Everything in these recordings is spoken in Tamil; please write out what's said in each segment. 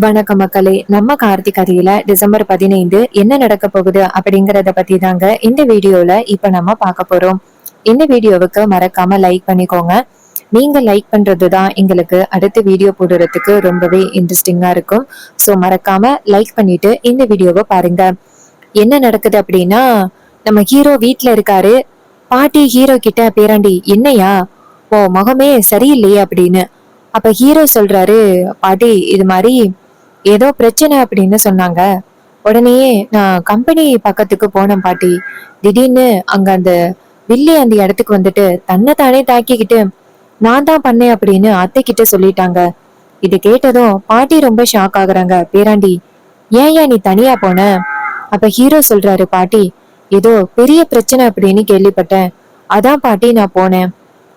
வணக்கம் மக்களே. நம்ம கார்த்திக் கதையில டிசம்பர் 15 என்ன நடக்க போகுது அப்படிங்கறத பத்தி தாங்க இந்த வீடியோல இப்ப நம்ம பார்க்க போறோம். இந்த வீடியோவுக்கு மறக்காம லைக் பண்ணிக்கோங்க. நீங்க லைக் பண்றதுதான் எங்களுக்கு அடுத்த வீடியோ போடுறதுக்கு ரொம்பவே இன்ட்ரெஸ்டிங்கா இருக்கும். சோ மறக்காம லைக் பண்ணிட்டு இந்த வீடியோவை பாருங்க. என்ன நடக்குது அப்படின்னா, நம்ம ஹீரோ வீட்ல இருக்காரு. பாட்டி ஹீரோ கிட்ட, பேராண்டி என்னையா ஓ முகமே சரியில்லையே அப்படின்னு. அப்ப ஹீரோ சொல்றாரு, பாட்டி இது மாதிரி ஏதோ பிரச்சனை அப்படின்னு சொன்னாங்க. உடனேயே நான் கம்பெனி பக்கத்துக்கு போனேன் பாட்டி. திடீர்னு அங்க அந்த வில்லி அந்த இடத்துக்கு வந்துட்டு தன்னைத்தானே தாக்கிக்கிட்டு நான் தான் பண்ணேன் அப்படின்னு அத்தை கிட்ட சொல்லிட்டாங்க. இது கேட்டதும் பாட்டி ரொம்ப ஷாக் ஆகுறாங்க. பேராண்டி ஏன் நீ தனியா போன? அப்ப ஹீரோ சொல்றாரு, பாட்டி ஏதோ பெரிய பிரச்சனை அப்படின்னு கேள்விப்பட்டேன், அதான் பாட்டி நான் போனேன்.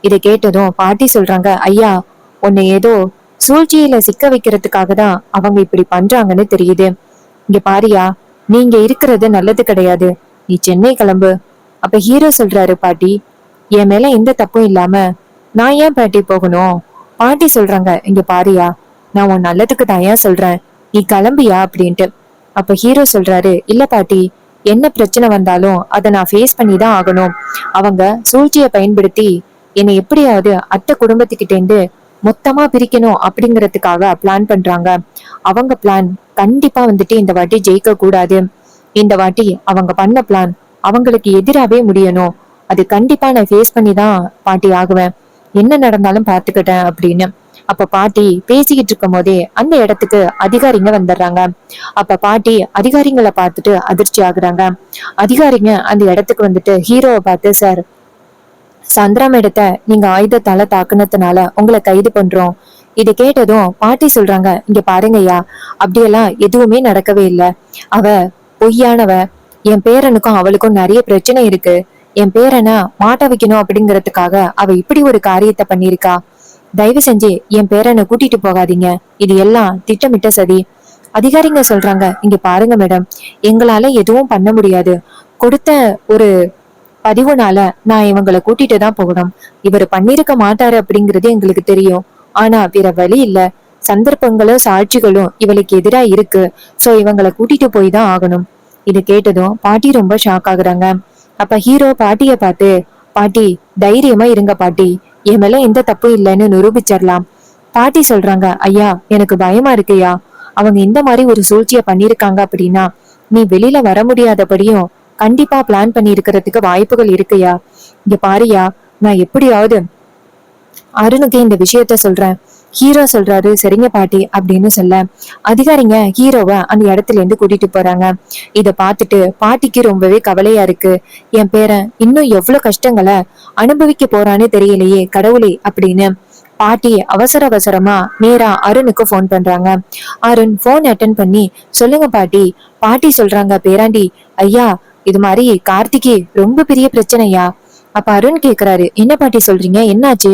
இதை கேட்டதும் பாட்டி சொல்றாங்க, ஐயா உன்னை ஏதோ சூழ்ச்சியில சிக்க வைக்கிறதுக்காக தான் அவங்க இப்படி பண்றாங்கன்னு தெரியுது. இங்க பாரியா, நீங்க இருக்கிறது நல்லது கிடையாது. நீ சென்னை கிளம்பு. அப்ப ஹீரோ சொல்றாரு, பாட்டி என் மேல எந்த தப்பும் இல்லாம நான் ஏன் பாட்டி போகணும்? பாட்டி சொல்றாங்க, இங்க பாரியா, நான் உன் நல்லதுக்கு தான் ஏன் சொல்றேன், நீ கிளம்பியா அப்படின்ட்டு. அப்ப ஹீரோ சொல்றாரு, இல்ல பாட்டி, என்ன பிரச்சனை வந்தாலும் அதை நான் ஃபேஸ் பண்ணி தான் ஆகணும். அவங்க சூழ்ச்சியை பயன்படுத்தி என்னை எப்படியாவது அத்தை குடும்பத்துக்கிட்ட இருந்து மொத்தமா பிரிக்கணும் அப்படிங்கறதுக்காக பிளான் பண்றாங்க. அவங்க பிளான் கண்டிப்பா வந்துட்டு இந்த வாட்டி ஜெயிக்க கூடாது. இந்த வாட்டி அவங்க பண்ண பிளான் அவங்களுக்கு எதிராவே முடியணும். அது கண்டிப்பா நான் ஃபேஸ் பண்ணி தான் பாட்டி ஆகுவேன். என்ன நடந்தாலும் பாத்துக்கிட்டேன் அப்படின்னு. அப்ப பாட்டி பேசிக்கிட்டு இருக்கும் போதே அந்த இடத்துக்கு அதிகாரிங்க வந்துடுறாங்க. அப்ப பாட்டி அதிகாரிங்களை பார்த்துட்டு அதிர்ச்சி ஆகுறாங்க. அதிகாரிங்க அந்த இடத்துக்கு வந்துட்டு ஹீரோவை பார்த்து, சார், சந்திரா மேடத்தை நீங்க ஆயுதத்தால தாக்குனதுனால உங்களை கைது பண்றோம். இதை கேட்டதும் பாட்டி சொல்றாங்க, இங்க பாருங்கய்யா, அப்படியெல்லாம் எதுவுமே நடக்கவே இல்லை. அவ பொய்யானவ. என் பேரனுக்கும் அவளுக்கும் நிறைய பிரச்சனை இருக்கு. என் பேரனை மாட்ட வைக்கணும் அப்படிங்கறதுக்காக அவ இப்படி ஒரு காரியத்தை பண்ணிருக்கா. தயவு செஞ்சு என் பேரனை கூட்டிட்டு போகாதீங்க. இது எல்லாம் திட்டமிட்ட சதி. அதிகாரிங்க சொல்றாங்க, இங்க பாருங்க மேடம், எங்களால எதுவும் பண்ண முடியாது. கொடுத்த ஒரு பதிவுனால நான் இவங்களை கூட்டிட்டு தான் போகணும். இவர் பண்ணிருக்க மாட்டாரு அப்படிங்கிறது எங்களுக்கு தெரியும். ஆனா வேற வழி இல்ல. சந்தர்ப்பங்களும் சாட்சிகளும் இவளுக்கு எதிரா இருக்கு. சோ இவங்களை கூட்டிட்டு போய் தான் ஆகணும். இது கேட்டதும் பாட்டி ரொம்ப ஷாக் ஆகுறாங்க. அப்ப ஹீரோ பாட்டிய பார்த்து, பாட்டி தைரியமா இருங்க பாட்டி, என் மேல எந்த தப்பும் இல்லைன்னு நிரூபிச்சிடலாம். பாட்டி சொல்றாங்க, ஐயா எனக்கு பயமா இருக்குயா. அவங்க இந்த மாதிரி ஒரு சூழ்ச்சியை பண்ணிருக்காங்க அப்படின்னா நீ வெளியில வர முடியாதபடியும் கண்டிப்பா பிளான் பண்ணி இருக்கிறதுக்கு வாய்ப்புகள் இருக்குயா. இங்க பாருயா, நான் எப்படியாவது அருணுக்கு இந்த விஷயத்த சொல்றேன். ஹீரோ சொல்றாரு, சரிங்க பாட்டி அப்படின்னு சொல்ல அதிகாரிங்க ஹீரோவை அந்த இடத்துல இருந்து கூட்டிட்டு போறாங்க. இத பார்த்துட்டு பாட்டிக்கு ரொம்பவே கவலையா இருக்கு. என் பேரன் இன்னும் எவ்வளவு கஷ்டங்களை அனுபவிக்க போறான்னு தெரியலையே கடவுளே அப்படின்னு பாட்டி அவசர அவசரமா நேரா அருணுக்கு போன் பண்றாங்க. அருண் போன் அட்டன் பண்ணி, சொல்லுங்க பாட்டி. பாட்டி சொல்றாங்க, பேராண்டி ஐயா, இது மாதிரி கார்த்திகே ரொம்ப பெரிய பிரச்சனையா. அப்ப அருண் கேக்குறாரு, என்ன பாட்டி சொல்றீங்க, என்னாச்சு?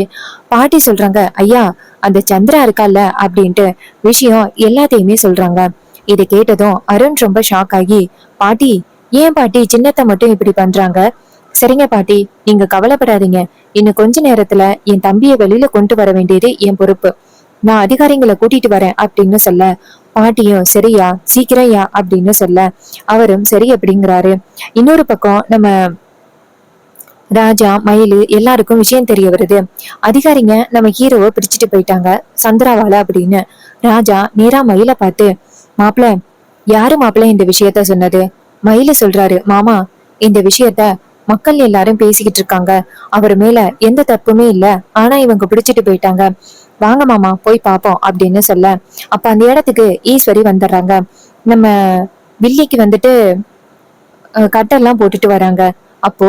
பாட்டி சொல்றாங்க, ஐயா அந்த சந்திரா இருக்கால அப்படின்ட்டு விஷயம் எல்லாத்தையுமே சொல்றாங்க. இதை கேட்டதும் அருண் ரொம்ப ஷாக் ஆகி, பாட்டி ஏன் பாட்டி சின்னத்தை மட்டும் இப்படி பண்றாங்க? சரிங்க பாட்டி, நீங்க கவலைப்படாதீங்க. இன்னும் கொஞ்ச நேரத்துல என் தம்பியை வெளியில கொண்டு வர வேண்டியது என் பொறுப்பு. நான் அதிகாரிங்களை கூட்டிட்டு வரேன் அப்படின்னு சொல்ல பாட்டியும் சரியா சீக்கிரம்யா அப்படின்னு சொல்ல அவரும் சரி அப்படிங்கிறாரு. இன்னொரு பக்கம் நம்ம ராஜா மயிலு எல்லாருக்கும் விஷயம் தெரிய வருது. அதிகாரிங்க நம்ம ஹீரோவை பிடிச்சிட்டு போயிட்டாங்க சந்திராவால அப்படின்னு. ராஜா நேரா மயில பார்த்து, மாப்பிள்ள, யாரு மாப்பிள்ள இந்த விஷயத்த சொன்னது? மயில சொல்றாரு, மாமா, இந்த விஷயத்த மக்கள் எல்லாரும் பேசிக்கிட்டு இருக்காங்க. அவர் மேல எந்த தப்புமே இல்ல, ஆனா இவங்க பிடிச்சிட்டு போயிட்டாங்க. வாங்க மாமா போய் பாப்போம் அப்படின்னு சொல்ல அப்ப அந்த இடத்துக்கு ஈஸ்வரி வந்துடுறாங்க. நம்ம வில்லிக்கு வந்துட்டு கட்டெல்லாம் போட்டுட்டு வராங்க. அப்போ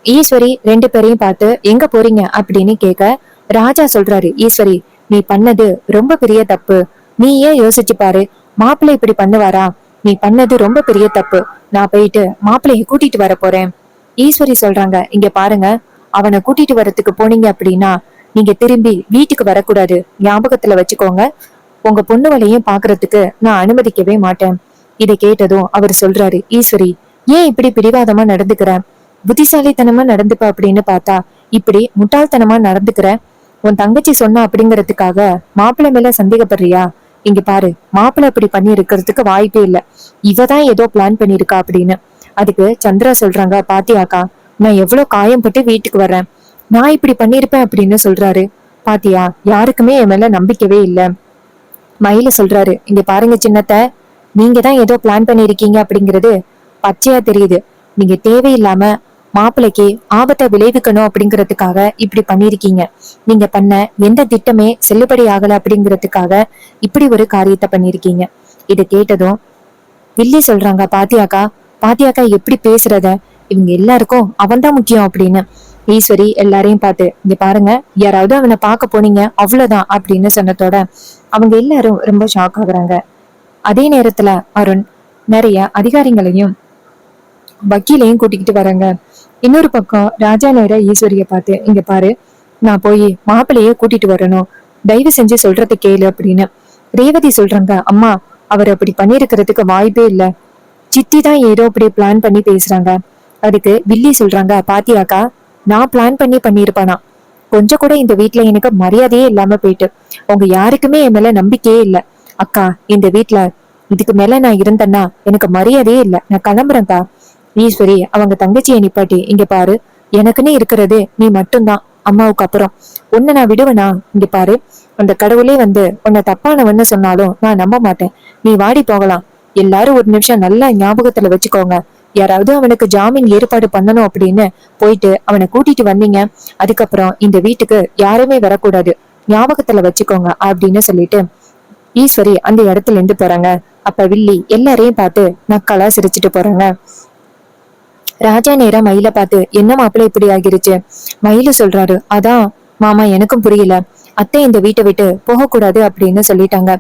ஈஸ்வரி ரெண்டு பேரையும் பார்த்து, எங்க போறீங்க அப்படின்னு கேட்க ராஜா சொல்றாரு, ஈஸ்வரி நீ பண்ணது ரொம்ப பெரிய தப்பு. நீ ஏன் யோசிச்சு பாரு, மாப்பிள்ளை இப்படி பண்ணுவாரா? நீ பண்ணது ரொம்ப பெரிய தப்பு. நான் போயிட்டு மாப்பிள்ளைய கூட்டிட்டு வர போறேன். ஈஸ்வரி சொல்றாங்க, இங்க பாருங்க, அவனை கூட்டிட்டு வரத்துக்கு போனீங்க அப்படின்னா நீங்க திரும்பி வீட்டுக்கு வரக்கூடாது, ஞாபகத்துல வச்சுக்கோங்க. உங்க பொண்ணுவளையும் பாக்குறதுக்கு நான் அனுமதிக்கவே மாட்டேன். இதை கேட்டதும் அவர் சொல்றாரு, ஈஸ்வரி ஏன் இப்படி பிடிவாதமா நடந்துக்கிற? புத்திசாலித்தனமா நடந்துப்ப அப்படின்னு பார்த்தா இப்படி முட்டாள்தனமா நடந்துக்கிற. உன் தங்கச்சி சொன்னா அப்படிங்கறதுக்காக மாப்பிள்ளை மேல சந்தேகப்படுறியா? இங்க பாரு, மாப்பிள்ளை இப்படி பண்ணி இருக்கிறதுக்கு வாய்ப்பே இல்ல, இவதான் ஏதோ பிளான் பண்ணிருக்கா அப்படின்னு. அதுக்கு சந்திரா சொல்றாங்க, பாத்தியாக்கா, நான் எவ்வளவு காயம்பட்டு வீட்டுக்கு வர்றேன், நான் இப்படி பண்ணிருப்பேன் அப்படின்னு சொல்றாரு. பாத்தியா, யாருக்குமே என் மேல நம்பிக்கவே இல்ல. மயில சொல்றாரு, இங்க பாருங்க சின்னத்த, நீங்க தான் ஏதோ பிளான் பண்ணிருக்கீங்க அப்படிங்கிறது பச்சையா தெரியுது. நீங்க தேவையில்லாம மாப்பிள்ளைக்கு ஆபத்தை விளைவிக்கணும் அப்படிங்கறதுக்காக இப்படி பண்ணிருக்கீங்க. நீங்க பண்ண எந்த திட்டமே செல்லுபடி ஆகல அப்படிங்கறதுக்காக இப்படி ஒரு காரியத்தை பண்ணிருக்கீங்க. இதை கேட்டதும் வில்லி சொல்றாங்க, பாத்தியாக்கா, பாத்தியாக்கா எப்படி பேசுறத, இவங்க எல்லாருக்கும் அவன் தான் முக்கியம் அப்படின்னு. ஈஸ்வரி எல்லாரையும் பார்த்து, இங்க பாருங்க, யாராவது அவனை பார்க்க போனீங்க அவ்வளவுதான் அப்படின்னு சொன்னதோட அவங்க எல்லாரும் ரொம்ப ஷாக் ஆகுறாங்க. அதே நேரத்துல அருண் நிறைய அதிகாரிகளையும் வக்கீலையும் கூட்டிக்கிட்டு வராங்க. இன்னொரு பக்கம் ராஜா நேர ஈஸ்வரிய பார்த்து, இங்க பாரு, நான் போய் மாப்பிள்ளைய கூட்டிட்டு வரணும், தயவு செஞ்சு சொல்றதை கேளு அப்படின்னு. ரேவதி சொல்றாங்க, அம்மா, அவர் அப்படி பண்ணிருக்கிறதுக்கு வாய்ப்பே இல்ல, சித்தி தான் ஏதோ அப்படி பிளான் பண்ணி பேசுறாங்க. அதுக்கு வில்லி சொல்றாங்க, பாத்தியாக்கா, நான் பிளான் பண்ணி பண்ணிருப்பானா, கொஞ்சம் கூட இந்த வீட்டுல எனக்கு மரியாதையே இல்லாம போயிட்டு, உங்க யாருக்குமே என் மேல நம்பிக்கையே இல்ல. அக்கா, இந்த வீட்டுல இதுக்கு மேல நான் இருந்தேன்னா எனக்கு மரியாதையே இல்ல, நான் கிளம்புறேன்க்கா. ஈஸ்வரி அவங்க தங்கச்சியை நிப்பாட்டி, இங்க பாரு, எனக்குன்னு இருக்கிறது நீ மட்டும்தான் அம்மாவுக்கு அப்புறம், உன்னை நான் விடுவேனா? இங்க பாரு, அந்த கடவுளே வந்து உன்னை தப்பானவன்னு சொன்னாலும் நான் நம்ப மாட்டேன், நீ வாடி போகலாம். எல்லாரும் ஒரு நிமிஷம் நல்லா ஞாபகத்துல வச்சுக்கோங்க, யாராவது அவனுக்கு ஜாமீன் ஏற்பாடு பண்ணணும் அப்படின்னு போயிட்டு அவனை கூட்டிட்டு வந்தீங்க, அதுக்கப்புறம் இந்த வீட்டுக்கு யாருமே வரக்கூடாது, ஞாபகத்துல வச்சுக்கோங்க அப்படின்னு சொல்லிட்டு ஈஸ்வரி அந்த இடத்துல இருந்து போறாங்க. அப்ப வில்லி எல்லாரையும் பார்த்து நக்கலா சிரிச்சுட்டு போறாங்க. ராஜா நேரா மயில பார்த்து, என்ன மாப்பிள்ள இப்படி ஆகிருச்சு? மயிலு சொல்றாரு, அதான் மாமா எனக்கும் புரியல, அத்தை இந்த வீட்டை விட்டு போக கூடாது அப்படின்னு சொல்லிட்டாங்க,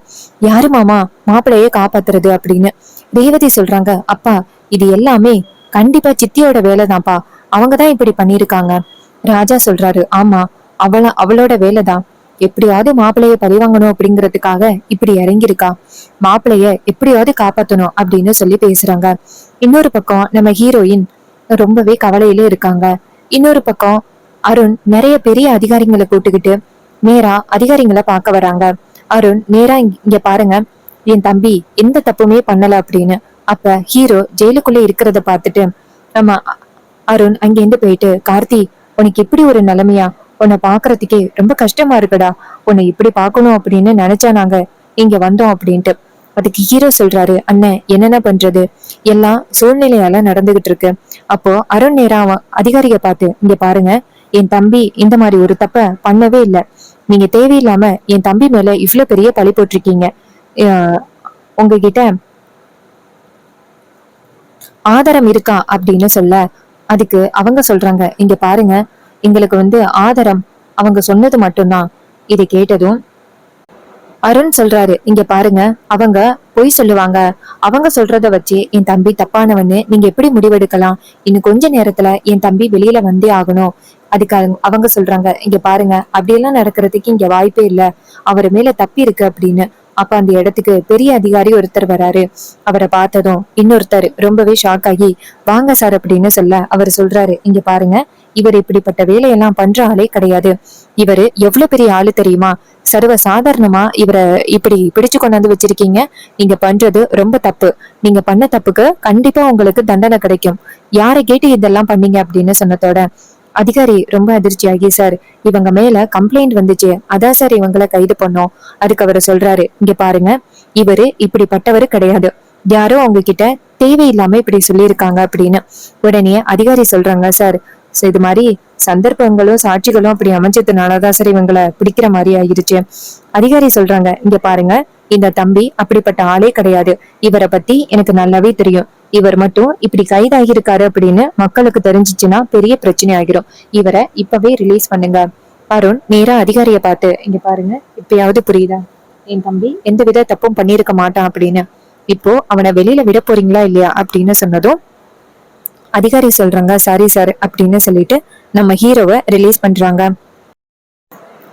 யாரு மாமா மாப்பிள்ளையே காப்பாத்துறது அப்படின்னு. ரேவதி சொல்றாங்க, அப்பா, இது எல்லாமே கண்டிப்பா சித்தியோட வேலைதான்ப்பா, அவங்கதான் இப்படி பண்ணிருக்காங்க. ராஜா சொல்றாரு, ஆமா, அவளோட வேலைதான், எப்படியாவது மாப்பிள்ளைய பழிவாங்கணும் அப்படிங்கறதுக்காக இப்படி இறங்கியிருக்கா, மாப்பிள்ளைய எப்படியாவது காப்பாத்தணும் அப்படின்னு சொல்லி பேசுறாங்க. இன்னொரு பக்கம் நம்ம ஹீரோயின் ரொம்பவே கவலையில இருக்காங்க. இன்னொரு பக்கம் அருண் நிறைய பெரிய அதிகாரிகளை கூட்டுக்கிட்டு நேரா அதிகாரிகளை பார்க்க வராங்க. அருண் நேரா, இங்க பாருங்க, என் தம்பி எந்த தப்புமே பண்ணல அப்படின்னு. அப்ப ஹீரோ ஜெயிலுக்குள்ள இருக்கிறத பார்த்துட்டு நம்ம அருண் அங்கிருந்து போயிட்டு, கார்த்தி, உனக்கு இப்படி ஒரு நிலைமையா, உன்னை பாக்குறதுக்கே ரொம்ப கஷ்டமா இருக்குடா, உன்னை இப்படி பாக்கணும் அப்படின்னு நினைச்சா நாங்க இங்க வந்தோம் அப்படின்ட்டு. அதுக்கு ஹீரோ சொல்றாரு, அண்ணன் என்னென்ன பண்றது, எல்லாம் சூழ்நிலையால நடந்துகிட்டு இருக்கு. அப்போ அருண் நேரா அதிகாரிய பார்த்து, இங்க பாருங்க, என் தம்பி இந்த மாதிரி ஒரு தப்ப பண்ணவே இல்லை, நீங்க தேவையில்லாம என் தம்பி மேல இவ்வளவு பெரிய பழி போட்டிருக்கீங்க, உங்ககிட்ட ஆதாரம் இருக்கா அப்படின்னு சொல்ல, அதுக்கு அவங்க சொல்றாங்க, இங்க பாருங்க, எங்களுக்கு வந்து ஆதாரம் அவங்க சொன்னது மட்டும்தான். இதை கேட்டதும் அருண் சொல்றாரு, இங்க பாருங்க, அவங்க பொய் சொல்லுவாங்க, அவங்க சொல்றத வச்சு என் தம்பி தப்பானவன்னு நீங்க எப்படி முடிவெடுக்கலாம், இன்னும் கொஞ்ச நேரத்துல என் தம்பி வெளியில வந்தே ஆகணும். அதுக்கு அவங்க சொல்றாங்க, இங்க பாருங்க, அப்படியெல்லாம் நடக்கிறதுக்கு இங்க வாய்ப்பே இல்ல, அவர் மேல தப்பி இருக்கு அப்படின்னு. அப்ப அந்த இடத்துக்கு பெரிய அதிகாரி ஒருத்தர் வராரு. அவரை பார்த்ததும் இன்னொருத்தர் ரொம்பவே ஷாக் ஆகி, வாங்க சார் அப்படின்னு சொல்ல, அவர் சொல்றாரு, இங்க பாருங்க, இவர் இப்படிப்பட்ட வேலையெல்லாம் பண்ற ஆளே கிடையாது, இவரு எவ்வளவு பெரிய ஆளு தெரியுமா, சர்வ சாதாரணமா இவரை இப்படி பிடிச்சு கொண்டாந்து வச்சிருக்கீங்க, நீங்க பண்றது ரொம்ப தப்பு, நீங்க பண்ண தப்புக்கு கண்டிப்பா உங்களுக்கு தண்டனை கிடைக்கும், யாரை கேட்டு இதெல்லாம் பண்ணீங்க அப்படின்னு சொன்னதோட அதிகாரி ரொம்ப அதிர்ச்சியாகி, சார் இவங்க மேல கம்ப்ளைண்ட் வந்துச்சு, அதான் சார் இவங்களை கைது பண்ணோம். அதுக்கு அவரு சொல்றாரு, இங்க பாருங்க, இவரு இப்படிப்பட்டவரு கிடையாது, யாரோ அவங்க கிட்ட தேவையில்லாம இப்படி சொல்லியிருக்காங்க அப்படின்னு. உடனே அதிகாரி சொல்றாங்க, சார் இது மாதிரி சந்தர்ப்பங்களும் சாட்சிகளும் அப்படி அமைஞ்சதுனாலதான் சார் இவங்களை பிடிக்கிற மாதிரி ஆயிருச்சு. அதிகாரி சொல்றாங்க, இங்க பாருங்க, இந்த தம்பி அப்படிப்பட்ட ஆளே கிடையாது, இவரை பத்தி எனக்கு நல்லாவே தெரியும், இவர் மட்டும் இப்படி கைதாகிருக்காரு அப்படின்னு மக்களுக்கு தெரிஞ்சிச்சுன்னா பெரிய பிரச்சனை ஆகிரும், இவரை இப்பவே ரிலீஸ் பண்ணுங்க. அருண் நேரா அதிகாரிய பார்த்து, இங்க பாருங்க, இப்பயாவது புரியுதா, என் தம்பி எந்த வித தப்பும் பண்ணிருக்க மாட்டான் அப்படின்னு. இப்போ அவனை வெளியில விட போறீங்களா இல்லையா அப்படின்னு சொன்னதும் அதிகாரி சொல்றாங்க, சாரி சார் அப்படின்னு சொல்லிட்டு நம்ம ஹீரோவை ரிலீஸ் பண்றாங்க.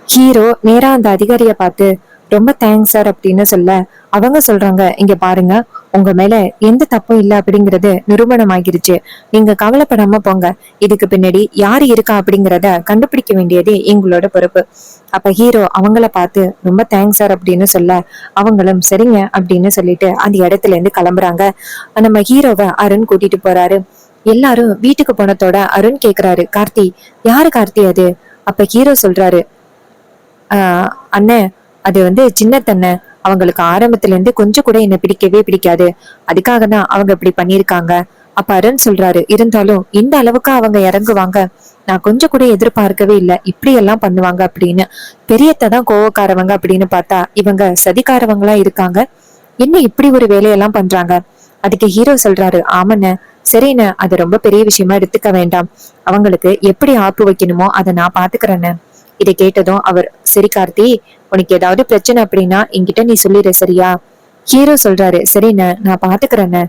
ஹீரோ நேரா அந்த அதிகாரிய பார்த்து, ரொம்ப தேங்க்ஸ் சார் அப்படின்னு சொல்ல அவங்க சொல்றாங்க, இங்க பாருங்க, உங்க மேல எந்த தப்பும் இல்ல அப்படிங்கறது நிரூபணம் ஆகிருச்சு. நீங்க கவலைப்படாம போங்க. இதுக்கு பின்னாடி யாரு இருக்கா அப்படிங்கறத கண்டுபிடிக்க வேண்டியதே எங்களோட பொறுப்பு. அப்ப ஹீரோ அவங்கள பார்த்து ரொம்ப தேங்க்ஸ் சார் அப்படின்னு சொல்ல அவங்களும் சரிங்க அப்படின்னு சொல்லிட்டு அந்த இடத்துல இருந்து கிளம்புறாங்க. நம்ம ஹீரோவை அருண் கூட்டிட்டு போறாரு. எல்லாரும் வீட்டுக்கு போனதோட அருண் கேக்குறாரு, கார்த்தி, யாரு கார்த்தி அது? அப்ப ஹீரோ சொல்றாரு, அண்ணன், அது சின்னத்தண்ண, அவங்களுக்கு ஆரம்பத்துல இருந்து கொஞ்சம் கூட என்ன பிடிக்கவே பிடிக்காது. அதுக்காக தான் அவங்க இப்படி பண்ணிருக்காங்க. அப்ப அருண் சொல்றாரு, இருந்தாலும் இந்த அளவுக்கு அவங்க இறங்குவாங்க நான் கொஞ்சம் கூட எதிர்பார்க்கவே இல்லை, இப்படி எல்லாம் பண்ணுவாங்க அப்படின்னு. பெரியத்தை தான் கோவக்காரவங்க அப்படின்னு பார்த்தா இவங்க சதிகாரவங்களா இருக்காங்க. என்ன இப்படி ஒரு வேலையெல்லாம் பண்றாங்க? அதுக்கு ஹீரோ சொல்றாரு, ஆமண்ண, சரிண்ண, அது ரொம்ப பெரிய விஷயமா எடுத்துக்க வேண்டாம். அவங்களுக்கு எப்படி ஆப்பு வைக்கணுமோ அதை நான் பாத்துக்கிறேன்னு. இதை கேட்டதும் அவர், சரி கார்த்தி, உனக்கு ஏதாவது பிரச்சனை அப்படின்னா என்கிட்ட நீ சொல்லிடு, சரியா? ஹீரோ சொல்றாரு, சரிண்ண, நான் பாத்துக்கிறேன்னு.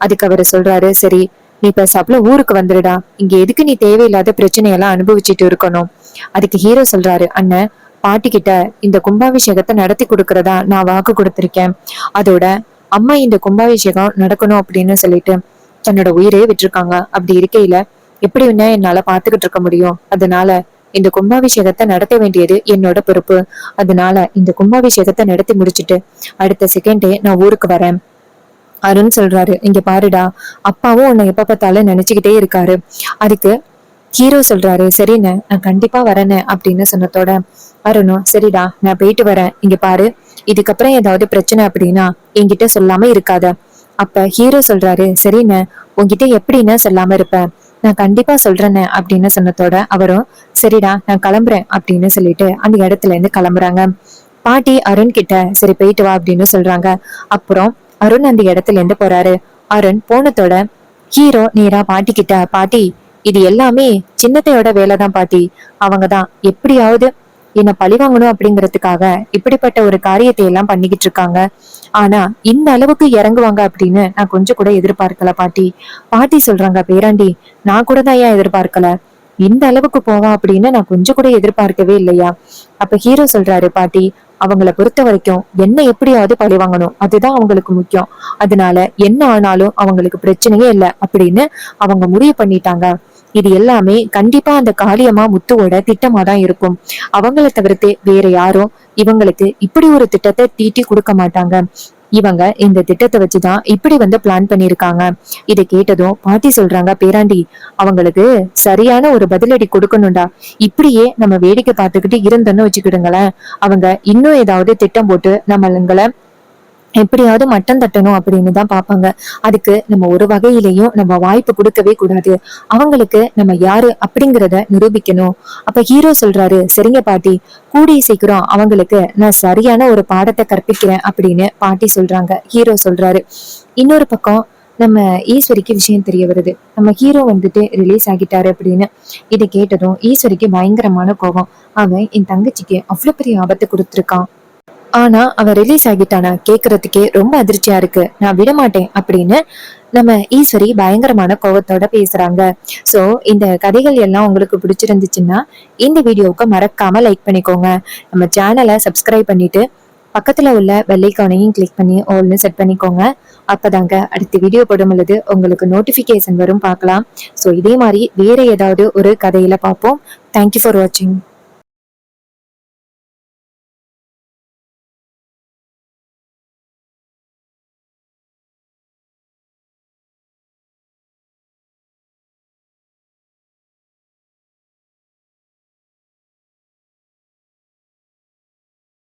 அதுக்கு அவரு சொல்றாரு, சரி, நீ இப்ப சப்ல ஊருக்கு வந்துடுடா, இங்க எதுக்கு நீ தேவையில்லாத பிரச்சனையெல்லாம் அனுபவிச்சுட்டு இருக்கணும். அதுக்கு ஹீரோ சொல்றாரு, அண்ணன், பாட்டி கிட்ட இந்த கும்பாபிஷேகத்தை நடத்தி கொடுக்கறதா நான் வாக்கு கொடுத்திருக்கேன். அதோட அம்மா இந்த கும்பாபிஷேகம் நடக்கணும் அப்படின்னு சொல்லிட்டு தன்னோட உயிரே விட்டுருக்காங்க. அப்படி இருக்கையில எப்படி என்னால பாத்துக்கிட்டு இருக்க முடியும்? அதனால இந்த கும்பாபிஷேகத்தை நடத்த வேண்டியது என்னோட பொறுப்பு. அதனால இந்த கும்பாபிஷேகத்தை நடத்தி முடிச்சுட்டு அடுத்த செகண்டே நான் ஊருக்கு வரேன். அருண் சொல்றாரு, இங்க பாருடா, அப்பாவும் உன்னை எப்ப பார்த்தாலும் நினைச்சுக்கிட்டே இருக்காரு. அதுக்கு ஹீரோ சொல்றாரு, சரிண்ணே, நான் கண்டிப்பா வரேன்னு அப்படின்னு சொன்னதோட அருணும், சரிடா, நான் போயிட்டு வரேன். இங்க பாரு, இதுக்கப்புறம் ஏதாவது பிரச்சனை அப்படின்னா என்கிட்ட சொல்லாம இருக்காத. அப்ப ஹீரோ சொல்றாரு, சரிண்ணே, உன்கிட்ட எப்படின்னு சொல்லாம இருப்பேன், நான் கண்டிப்பா சொல்றேன்னு அப்படின்னு சொன்னதோட அவரும், சரிடா, நான் கிளம்புறேன் அப்படின்னு சொல்லிட்டு அந்த இடத்துல இருந்து கிளம்புறாங்க. பாட்டி அருண் கிட்ட, சரி போயிட்டு வா அப்படின்னு சொல்றாங்க. அப்புறம் அருண் அந்த இடத்துல இருந்து போறாரு. அருண் போனதோட ஹீரோ நேரா பாட்டி கிட்ட, பாட்டி, இது எல்லாமே சின்னத்தையோட வேலைதான் பாட்டி. அவங்கதான் எப்படியாவது என்ன பழிவாங்கணும் அப்படிங்கறதுக்காக இப்படிப்பட்ட ஒரு காரியத்தை எல்லாம் பண்ணிக்கிட்டு இருக்காங்க. ஆனா இந்த அளவுக்கு இறங்குவாங்க அப்படின்னு நான் கொஞ்சம் கூட எதிர்பார்க்கல பாட்டி. பாட்டி சொல்றாங்க, பேராண்டி, நான் கூட தான் ஏன் எதிர்பார்க்கல, இந்த அளவுக்கு போவா அப்படின்னு நான் கொஞ்சம் கூட எதிர்பார்க்கவே இல்லையா? அப்ப ஹீரோ சொல்றாரு, பாட்டி, அவங்கள பொறுத்த வரைக்கும் என்ன எப்படியாவது பழி வாங்கணும், அதுதான் அவங்களுக்கு முக்கியம். அதனால என்ன ஆனாலும் அவங்களுக்கு பிரச்சனையே இல்லை அப்படின்னு அவங்க முடிவு பண்ணிட்டாங்க. இது எல்லாமே கண்டிப்பா அந்த காளியம்மா முத்துவோட திட்டமா தான் இருக்கும். அவங்கள தவிர்த்து வேற யாரும் இவங்களுக்கு இப்படி ஒரு திட்டத்தை தீட்டி கொடுக்க மாட்டாங்க. இவங்க இந்த திட்டத்தை வச்சுதான் இப்படி பிளான் பண்ணிருக்காங்க. இதை கேட்டதும் பாட்டி சொல்றாங்க, பேராண்டி, அவங்களுக்கு சரியான ஒரு பதிலடி கொடுக்கணும்டா. இப்படியே நம்ம வேடிக்கை பார்த்துக்கிட்டு இருந்தோன்னு வச்சுக்கிடுங்களேன், அவங்க இன்னும் ஏதாவது திட்டம் போட்டு நம்மளங்களை எப்படியாவது மட்டம் தட்டணும் அப்படின்னு தான் பாப்பாங்க. அதுக்கு நம்ம ஒரு வகையிலையும் நம்ம வாய்ப்பு கொடுக்கவே கூடாது. அவங்களுக்கு நம்ம யாரு அப்படிங்கிறத நிரூபிக்கணும். அப்ப ஹீரோ சொல்றாரு, சரிங்க பாட்டி, கூடிய சீக்கிரம் அவங்களுக்கு நான் சரியான ஒரு பாடத்தை கற்பிக்கிறேன் அப்படின்னு பாட்டி சொல்றாங்க. ஹீரோ சொல்றாரு. இன்னொரு பக்கம் நம்ம ஈஸ்வரிக்கு விஷயம் தெரிய வருது, நம்ம ஹீரோ ரிலீஸ் ஆகிட்டாரு அப்படின்னு. இதை கேட்டதும் ஈஸ்வரிக்கு பயங்கரமான கோபம். அவன் என் தங்கச்சிக்கு அவ்வளவு பெரிய ஆபத்தை கொடுத்துருக்கான், ஆனா அவன் ரிலீஸ் ஆகிட்டானா கேக்குறதுக்கே ரொம்ப அதிர்ச்சியா இருக்கு, நான் விட மாட்டேன் அப்படின்னு நம்ம ஈஸ்வரி பயங்கரமான கோபத்தோட பேசுறாங்க. சோ இந்த கதைகள் எல்லாம் உங்களுக்கு பிடிச்சிருந்துச்சுன்னா இந்த வீடியோவுக்கு மறக்காம லைக் பண்ணிக்கோங்க. நம்ம சேனலை சப்ஸ்கிரைப் பண்ணிட்டு பக்கத்துல உள்ள பெல்லைக்கானையும் கிளிக் பண்ணி ஆல்னு செட் பண்ணிக்கோங்க. அப்பதாங்க அடுத்த வீடியோ போடும் பொழுது உங்களுக்கு நோட்டிபிகேஷன் வரும், பார்க்கலாம். சோ இதே மாதிரி வேற ஏதாவது ஒரு கதையில பார்ப்போம். தேங்க்யூ ஃபார் வாட்சிங்.